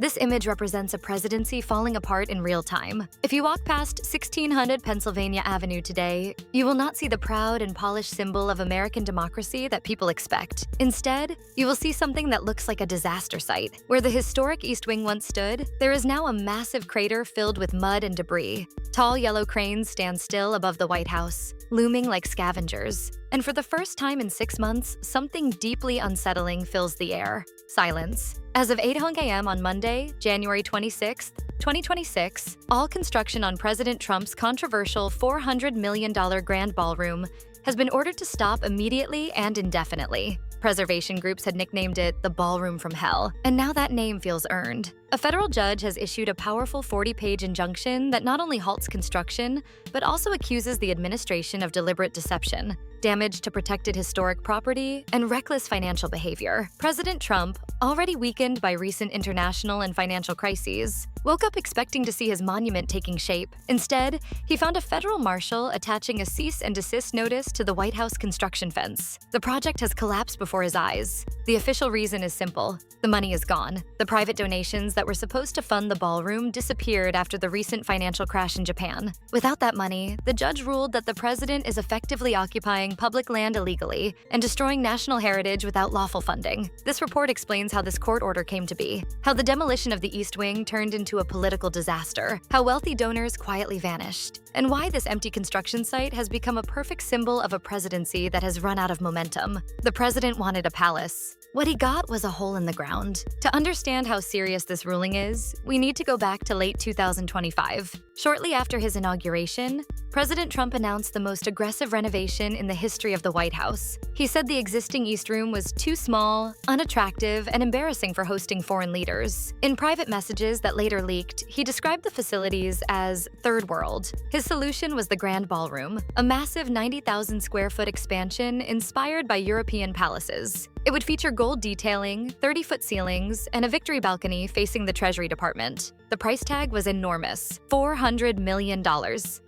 This image represents a presidency falling apart in real time. If you walk past 1600 Pennsylvania Avenue today, you will not see the proud and polished symbol of American democracy that people expect. Instead, you will see something that looks like a disaster site. Where the historic East Wing once stood, there is now a massive crater filled with mud and debris. Tall yellow cranes stand still above the White House, looming like scavengers. And for the first time in 6 months, something deeply unsettling fills the air: silence. As of 8 a.m. on Monday, January 26, 2026, all construction on President Trump's controversial $400 million Grand Ballroom has been ordered to stop immediately and indefinitely. Preservation groups had nicknamed it the Ballroom from Hell, and now that name feels earned. A federal judge has issued a powerful 40-page injunction that not only halts construction, but also accuses the administration of deliberate deception, damage to protected historic property, and reckless financial behavior. President Trump, already weakened by recent international and financial crises, woke up expecting to see his monument taking shape. Instead, he found a federal marshal attaching a cease and desist notice to the White House construction fence. The project has collapsed before his eyes. The official reason is simple: the money is gone. The private donations that were supposed to fund the ballroom disappeared after the recent financial crash in Japan. Without that money, the judge ruled that the president is effectively occupying public land illegally and destroying national heritage without lawful funding. This report explains how this court order came to be, how the demolition of the East Wing turned into a political disaster, how wealthy donors quietly vanished, and why this empty construction site has become a perfect symbol of a presidency that has run out of momentum. The president wanted a palace. What he got was a hole in the ground. To understand how serious this ruling is, we need to go back to late 2025. Shortly after his inauguration, President Trump announced the most aggressive renovation in the history of the White House. He said the existing East Room was too small, unattractive, and embarrassing for hosting foreign leaders. In private messages that later leaked, he described the facilities as third world. His solution was the Grand Ballroom, a massive 90,000 square foot expansion inspired by European palaces. It would feature gold detailing, 30-foot ceilings, and a victory balcony facing the Treasury Department. The price tag was enormous: $400 million.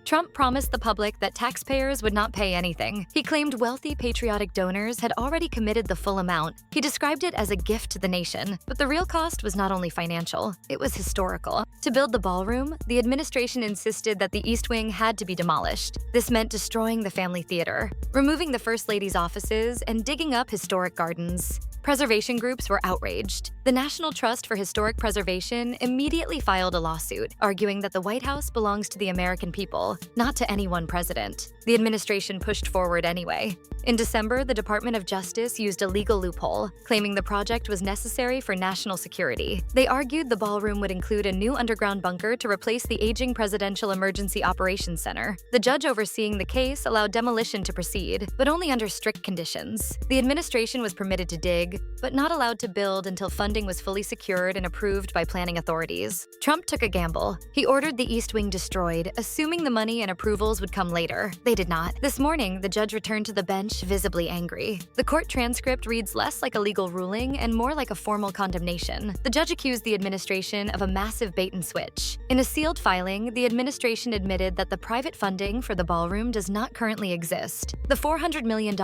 Trump promised the public that taxpayers would not pay anything. He claimed wealthy, patriotic donors had already committed the full amount. He described it as a gift to the nation. But the real cost was not only financial, it was historical. To build the ballroom, the administration insisted that the East Wing had to be demolished. This meant destroying the family theater, removing the First Lady's offices, and digging up historic gardens. Preservation groups were outraged. The National Trust for Historic Preservation immediately filed a lawsuit, arguing that the White House belongs to the American people, not to any one president. The administration pushed forward anyway. In December, the Department of Justice used a legal loophole, claiming the project was necessary for national security. They argued the ballroom would include a new underground bunker to replace the aging Presidential Emergency Operations Center. The judge overseeing the case allowed demolition to proceed, but only under strict conditions. The administration was permitted to dig, but not allowed to build until funding was fully secured and approved by planning authorities. Trump took a gamble. He ordered the East Wing destroyed, assuming the money and approvals would come later. They did not. This morning, the judge returned to the bench visibly angry. The court transcript reads less like a legal ruling and more like a formal condemnation. The judge accused the administration of a massive bait and switch. In a sealed filing, the administration admitted that the private funding for the ballroom does not currently exist. The $400 million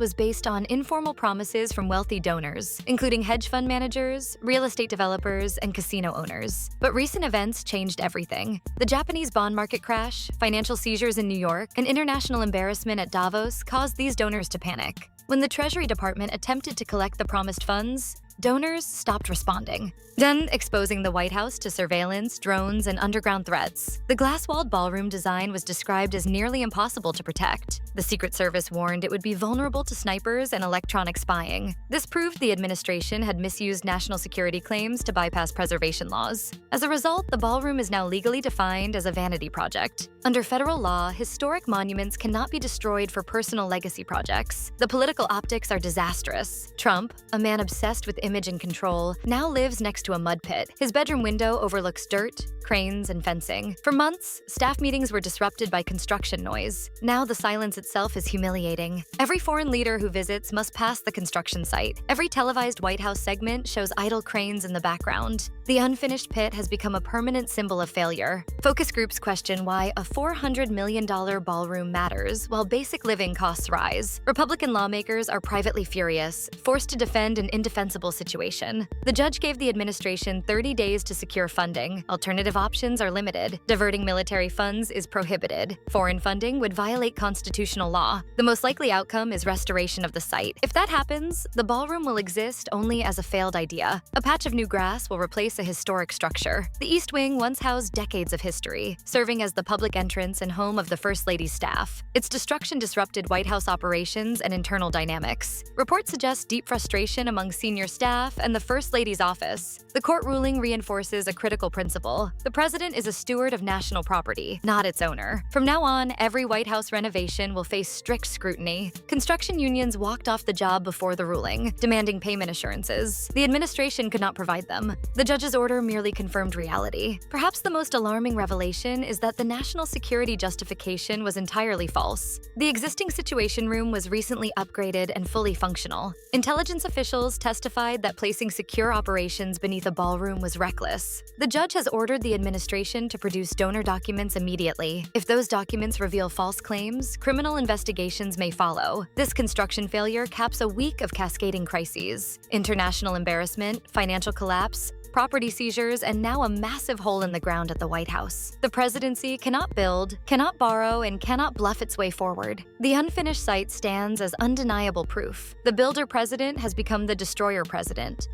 was based on informal promises from wealthy donors, including hedge fund managers, real estate developers, and casino owners. But recent events changed everything. The Japanese bond market crash, financial seizures in New York, and international embarrassment at Davos caused these donors to panic. When the Treasury Department attempted to collect the promised funds, donors stopped responding, then exposing the White House to surveillance, drones, and underground threats. The glass-walled ballroom design was described as nearly impossible to protect. The Secret Service warned it would be vulnerable to snipers and electronic spying. This proved the administration had misused national security claims to bypass preservation laws. As a result, the ballroom is now legally defined as a vanity project. Under federal law, historic monuments cannot be destroyed for personal legacy projects. The political optics are disastrous. Trump, a man obsessed with image and control, now lives next to a mud pit. His bedroom window overlooks dirt, cranes, and fencing. For months, staff meetings were disrupted by construction noise. Now the silence itself is humiliating. Every foreign leader who visits must pass the construction site. Every televised White House segment shows idle cranes in the background. The unfinished pit has become a permanent symbol of failure. Focus groups question why a $400 million ballroom matters while basic living costs rise. Republican lawmakers are privately furious, forced to defend an indefensible situation. The judge gave the administration 30 days to secure funding. Alternative options are limited. Diverting military funds is prohibited. Foreign funding would violate constitutional law. The most likely outcome is restoration of the site. If that happens, the ballroom will exist only as a failed idea. A patch of new grass will replace a historic structure. The East Wing once housed decades of history, serving as the public entrance and home of the First Lady's staff. Its destruction disrupted White House operations and internal dynamics. Reports suggest deep frustration among senior staff and the First Lady's office. The court ruling reinforces a critical principle. The president is a steward of national property, not its owner. From now on, every White House renovation will face strict scrutiny. Construction unions walked off the job before the ruling, demanding payment assurances. The administration could not provide them. The judge's order merely confirmed reality. Perhaps the most alarming revelation is that the national security justification was entirely false. The existing Situation Room was recently upgraded and fully functional. Intelligence officials testified that placing secure operations beneath a ballroom was reckless. The judge has ordered the administration to produce donor documents immediately. If those documents reveal false claims, criminal investigations may follow. This construction failure caps a week of cascading crises: international embarrassment, financial collapse, property seizures, and now a massive hole in the ground at the White House. The presidency cannot build, cannot borrow, and cannot bluff its way forward. The unfinished site stands as undeniable proof. The builder president has become the destroyer president.